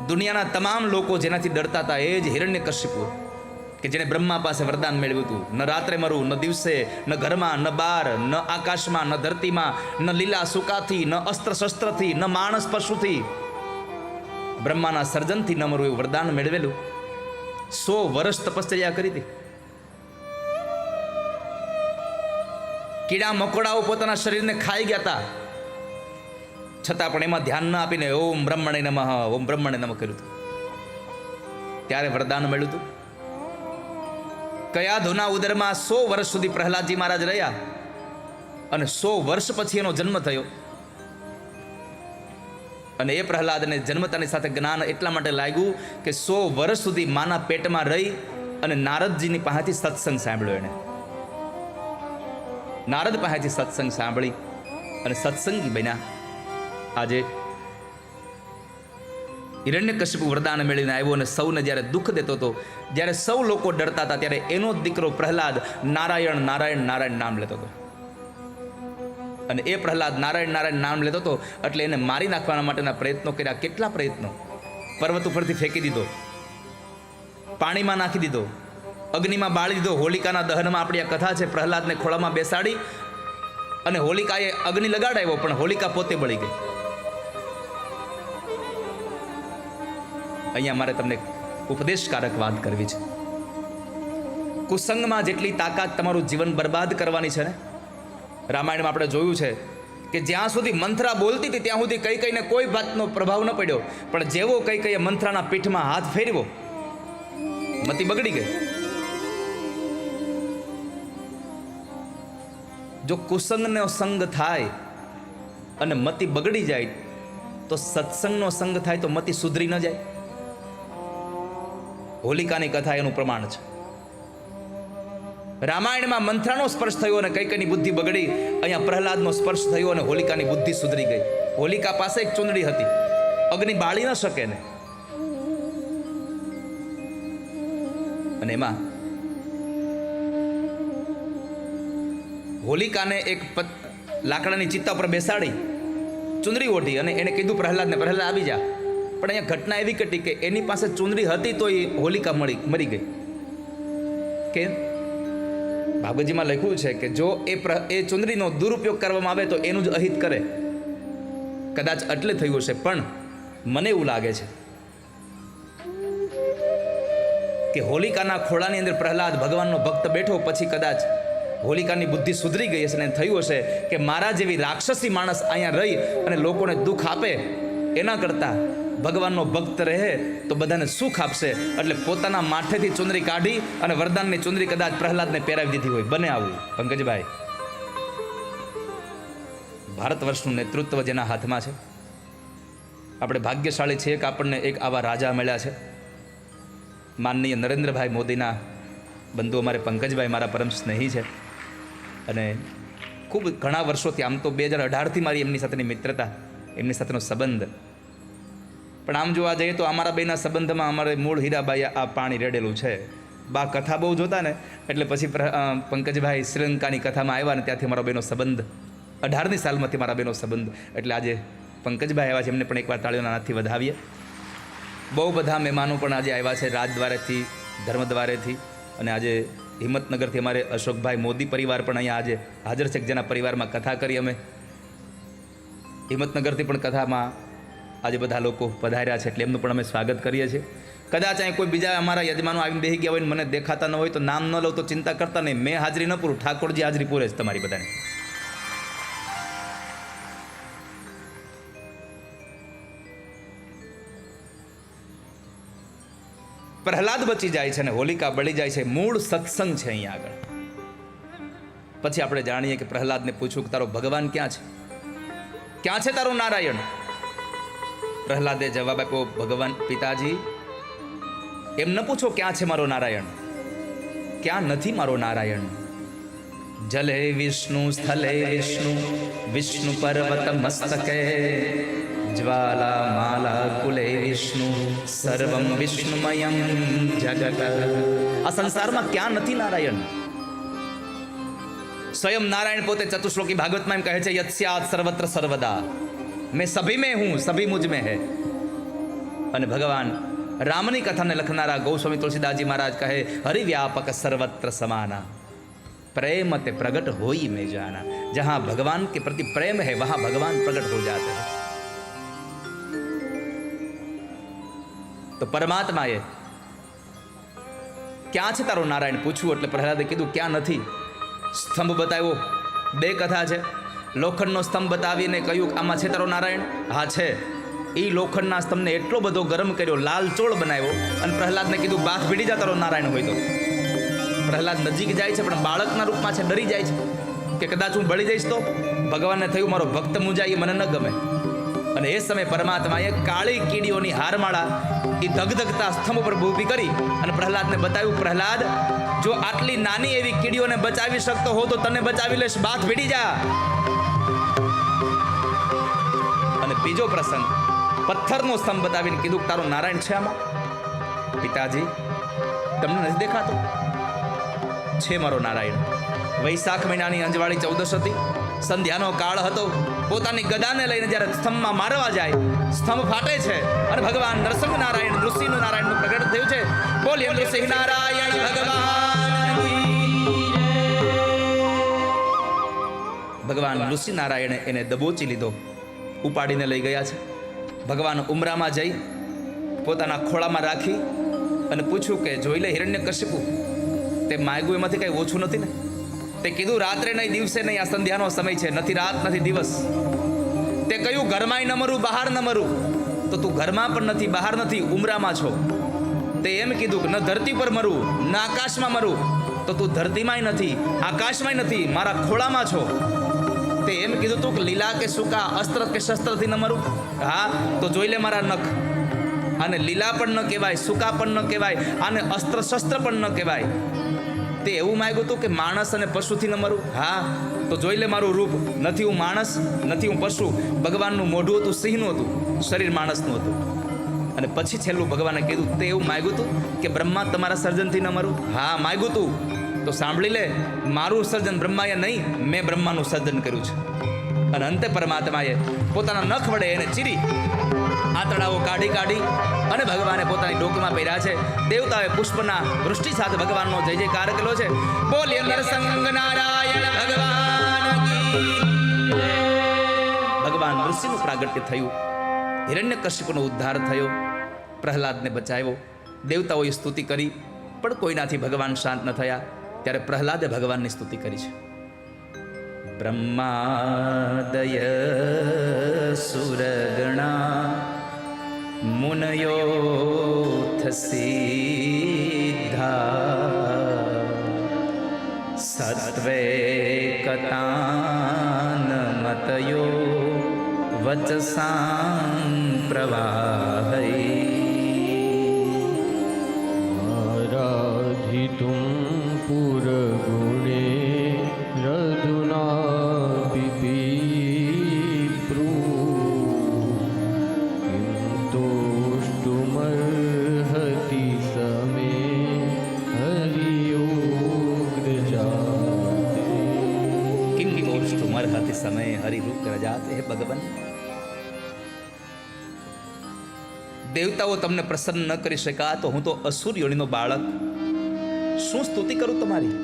દુનિયાના તમામ લોકો જેનાથી ડરતા હતા એ જ હિરણ્યકશિપુ, કે જેને બ્રહ્મા પાસે વરદાન મેળવ્યું હતું, ન રાત્રે મરવું, ન દિવસે, ન ઘરમાં, ન બહાર, ન આકાશમાં, ન ધરતીમાં, ન લીલા સુકાથી, ન અસ્ત્ર શસ્ત્રથી, ન માણસ પશુથી, બ્રહ્માના સર્જનથી ન મરવું એવું વરદાન મેળવેલું. 100 વર્ષ તપશ્ચર્યા કરી હતી. કીડા મકોડાઓ પોતાના શરીરને ખાઈ ગયા હતા, છતાં પણ એમાં ધ્યાન ન આપીને ઓમ બ્રહ્મણે નમઃ, ઓમ બ્રહ્મણે નમઃ કર્યું હતું. ત્યારે વરદાન મળ્યું હતું. કયા ધોના ઉદરમાં 100 વર્ષ સુધી પ્રહલાદજી મહારાજ રહ્યા અને 100 વર્ષ પછી એનો જન્મ થયો. અને એ પ્રહલાદને જન્મતાની સાથે જ્ઞાન એટલા માટે લાગ્યું કે 100 વર્ષ સુધી માના પેટમાં રહી અને નારદજીની પાસેથી સત્સંગ સાંભળ્યો. એને નારદ પાસેથી સત્સંગ સાંભળી અને સત્સંગી બન્યા. આજે હિરણ્યકશિપુ વરદાન મેળવીને આવ્યો અને સૌને જ્યારે દુઃખ દેતો હતો, જ્યારે સૌ લોકો ડરતા હતા, ત્યારે એનો દીકરો પ્રહલાદ નારાયણ નારાયણ નારાયણ નામ લેતો હતો. અને એ પ્રહલાદ નારાયણ નારાયણ નામ લેતો હતો એટલે એને મારી નાખવાના માટેના પ્રયત્નો કર્યા. કેટલા પ્રયત્નો! પર્વત ઉપરથી ફેંકી દીધો, પાણીમાં નાખી દીધો, અગ્નિમાં બાળી દીધો. હોલિકાના દહનમાં આપણી આ કથા છે. પ્રહલાદને ખોળામાં બેસાડી અને હોલિકાએ અગ્નિ લગાડાવ્યો, પણ હોલિકા પોતે બળી ગઈ. અહીંયા મારે તમને ઉપદેશકારક વાત કરવી છે. કુસંગમાં જેટલી તાકાત તમારું જીવન બરબાદ કરવાની છે ને, રામાયણમાં આપણે જોયું છે કે જ્યાં સુધી મંથરા બોલતી હતી ત્યાં સુધી કઈ કઈને કોઈ વાતનો પ્રભાવ ન પડ્યો, પણ જેવો કઈ કઈ મંથરાના પીઠમાં હાથ ફેરવ્યો, મતિ બગડી ગઈ. જો કુસંગનો સંગ થાય અને મતિ બગડી જાય, તો સત્સંગનો સંગ થાય તો મતિ સુધરી ન જાય. હોલિકાની કથા એનું પ્રમાણ છે. રામાયણમાં મંથરાનો સ્પર્શ થયો અને કૈકેયીની બુદ્ધિ બગડી. અહીંયા પ્રહલાદનો સ્પર્શ થયો અને હોલિકાની બુદ્ધિ સુધરી ગઈ. હોલિકા પાસે એક ચુંદડી હતી, અગ્નિ બાળી ન શકે ને. અને એમાં હોલિકાને એક લાકડાની ચિત્તા પર બેસાડી ચુંદડી ઓઢી અને એને કીધું પ્રહલાદને, પ્રહલાદ આવી જા. પણ અહીંયા ઘટના એવી ઘટી કે એની પાસે ચુંદડી હતી તો એ હોલિકા મરી ગઈ. કે ભાગવતજીમાં લખ્યું છે કે જો એ ચુંદડીનો દુરુપયોગ કરવામાં આવે તો એનું જ અહિત કરે. કદાચ એટલે થયું હશે, પણ મને એવું લાગે છે કે હોલિકાના ખોળાની અંદર પ્રહલાદ ભગવાનનો ભક્ત બેઠો પછી કદાચ હોલિકાની બુદ્ધિ સુધરી ગઈ હશે અને થયું હશે કે મારા જેવી રાક્ષસી માણસ અહીંયા રહી અને લોકોને દુઃખ આપે એના કરતાં ભગવાનનો ભક્ત રહે તો બધાને સુખ આપશે. એટલે પોતાના માથેથી ચુંદડી કાઢી અને વરદાનની ચુંદડી કદાચ પ્રહલાદને પહેરાવી દીધી હોય. બને આવું પંકજભાઈ. ભારત વર્ષનું નેતૃત્વ જેના હાથમાં છે, આપણે ભાગ્યશાળી છીએ કે આપણને એક આવા રાજા મળ્યા છે. માનનીય નરેન્દ્રભાઈ મોદીના બંધુ અમારે પંકજભાઈ મારા પરમ સ્નેહી છે અને ખૂબ ઘણા વર્ષોથી, આમ તો 2018થી મારી એમની સાથેની મિત્રતા, એમની સાથેનો સંબંધ. પણ આમ જોવા જઈએ તો અમારા બેના સંબંધમાં અમારે મૂળ હીરાબાઈ આ પાણી રેડેલું છે. બા કથા બહુ જોતા ને એટલે પછી પંકજભાઈ શ્રીલંકાની કથામાં આવ્યા ને ત્યાંથી મારો બેનો સંબંધ, 18ની સાલમાંથી મારા બેનો સંબંધ. એટલે આજે પંકજભાઈ આવ્યા છે, એમને પણ એકવાર તાળીઓના હાથથી વધાવીએ. બહુ બધા મહેમાનો પણ આજે આવ્યા છે, રાજદ્વારેથી, ધર્મદ્વારેથી, અને આજે હિંમતનગરથી અમારે અશોકભાઈ મોદી પરિવાર પણ અહીંયા આજે હાજર છે, જેના પરિવારમાં કથા કરી અમે. હિંમતનગરથી પણ કથામાં આજે બધા લોકો પધાર્યા છે, એટલે એમનું પણ અમે સ્વાગત કરીએ છીએ. કદાચ અહીં કોઈ બીજા અમારા યજમાનો આવીને બેસી ગયા હોય ને મને દેખાતા ન હોય તો નામ ન લઉં તો ચિંતા કરતા નહીં. મેં હાજરી ન પૂરું, ઠાકોરજી હાજરી પૂરે છે તમારી બધાને. પ્રહલાદ બચી જાય છે અને હોલિકા બળી જાય છે. મૂળ સત્સંગ છે અહીંયા આગળ. પછી આપણે જાણીએ કે પ્રહલાદને પૂછ્યું કે તારો ભગવાન ક્યાં છે, ક્યાં છે તારો નારાયણ? પ્રહલાદે જવાબ આપ્યો, ભગવાન પિતાજી, એમ ન પૂછો ક્યાં છે મારો નારાયણ, ક્યાં નથી મારો નારાયણ. જલે વિષ્ણુ સ્થલે વિષ્ણુ, વિષ્ણુ પર્વત મસ્તકે, જ્વાલા માલા કુલે વિષ્ણુ, સર્વમ વિષ્ણુમયમ જગત. આ સંસારમાં ક્યાં નથી નારાયણ? સ્વયં નારાયણ પોતે ચતુશ્લોકી ભાગવતમાં એમ કહે છે, યત્સ્યાત સર્વત્ર સર્વદા, मैं सभी में हूं, सभी मुझ में है. અને ભગવાન રામની કથાને લખનારા ગૌસ્વામી તુલસીદાસજી મહારાજ કહે, હરિવ્યાપક સર્વત્ર સમાના, प्रेम ते प्रगट हो ही में जाना। जहां भगवान के प्रति प्रेम है वहां भगवान प्रकट हो जाते हैं। तो परमात्मा ये क्या छे तारो नारायण पूछू એટલે પ્રહલાદે કીધું ક્યાં નથી। સ્તંભ બતાવ્યો, બે કથા છે। લોખંડનો સ્તંભ બતાવીને કહ્યું આમાં છે તારો નારાયણ? હા છે। એ લોખંડના સ્તંભને એટલો બધો ગરમ કર્યો, લાલ ચોળ બનાવ્યો અને પ્રહલાદને કીધું બાથ ભીડી જા તારો નારાયણ હોય તો। પ્રહલાદ નજીક જાય છે પણ બાળકના રૂપમાં છે, ડરી જાય છે કે કદાચ હું બળી જઈશ તો। ભગવાનને થયું મારો ભક્ત મુંજાય મને ન ગમે। અને એ સમયે પરમાત્માએ કાળી કીડીઓની હારમાળા એ ધગધગતા સ્તંભ પર ઊભી કરી અને પ્રહલાદને બતાવ્યું, પ્રહલાદ જો આટલી નાની એવી કીડીઓને બચાવી શકતો હો તો તને બચાવી લેશ, બાથ ભીડી જા। અને બીજો પ્રસંગ, પથ્થરનો સ્તંભ બતાવીને કીધું તારો નારાયણ છે આમાં? પિતાજી તમને નથી દેખાતો? છે મારો નારાયણ। વૈશાખ મહિનાની અંજવાળી 14 હતી, સંધ્યાનો કાળ હતો। પોતાની ગદાને લઈને જ્યારે સ્તંભમાં મારવા જાય, સ્તંભ ફાટે છે અને ભગવાન નરસિંહ નારાયણ, નૃસિંહ નારાયણનું પ્રગટ થયું છે। બોલીએ નૃસિંહ નારાયણ ભગવાન। ભગવાન નૃસિંહ નારાયણે એને દબોચી લીધો, ઉપાડીને લઈ ગયા છે। ભગવાન ઉમરામાં જઈ પોતાના ખોળામાં રાખી અને પૂછ્યું કે જોઈ લે હિરણ્યકશિપુ, તે માગ્યું એમાંથી કંઈ ઓછું નથી ને? તે કીધું રાત્રે નહીં, દિવસે નહીં, આ સંધ્યાનો સમય છે, નથી રાત નથી દિવસ। તે કહ્યું ઘરમાંય ન મરું, બહાર ન મરું, તો તું ઘરમાં પણ નથી, બહાર નથી, ઉમરામાં છો। તે એમ કીધું કે ન ધરતી પર મરું, ન આકાશમાં મરું, તો તું ધરતીમાંય નથી, આકાશમાંય નથી, મારા ખોળામાં છો। તે એમ કીધું તું કે લીલા કે સૂકા, અસ્ત્ર કે શસ્ત્રથી ન મરું? હા તો જોઈ લે મારા નખ, આને લીલા પણ ન કહેવાય, સૂકા પણ ન કહેવાય, આને અસ્ત્ર શસ્ત્ર પણ ન કહેવાય। તે એવું માંગ્યું હતું કે માણસ અને પશુથી ન મરું? હા તો જોઈ લે મારું રૂપ, નથી હું માણસ, નથી હું પશુ। ભગવાનનું મોઢું હતું સિંહનું હતું, શરીર માણસનું હતું। અને પછી છેલ્લું ભગવાને કીધું, તે એવું માંગ્યું હતું કે બ્રહ્મા તમારા સર્જનથી ન મરું? હા માંગ્યું હતું, તો સાંભળી લે, મારું સર્જન બ્રહ્માએ નહીં, મેં બ્રહ્માનું સર્જન કર્યું છે। અને અંતે પરમાત્માએ પોતાના નખ વડે એને ચીરી આંતરડાઓ કાઢી અને ભગવાને પોતાની ડોકમાં પહેર્યા છે। દેવતાએ પુષ્પના વૃષ્ટિ સાથે ભગવાનનો જય જયકાર કર્યો છે। બોલીએ નરસિંહ નારાયણ ભગવાન કી જય। ભગવાન નૃસિંહનું પ્રાગટ્ય થયું, હિરણ્યકશિપુનો ઉદ્ધાર થયો, પ્રહલાદને બચાવ્યો। દેવતાઓએ સ્તુતિ કરી પણ કોઈનાથી ભગવાન શાંત ન થયા। ત્યારે પ્રહલાદે ભગવાનની સ્તુતિ કરી છે। બ્રહ્માદય સુરગણા મુનયોથ સિદ્ધા સત્વે કતાન મતયો વચસાં પ્રવાહૈ આરાધિતું પુરગુણે રઘુના પિપીપ્રુ કિં તોષ્ટુમર્હતિ સમે હરિયુગ્રજાતે કિમ તોષ્ટુમર્હતિ સમે હરિયુગ્રજાતે। હે ભગવાન, દેવતાઓ તમને પ્રસન્ન ન કરી શકા તો હું તો અસુર યોનિનો બાળક, શું સ્તુતિ કરું તમારી?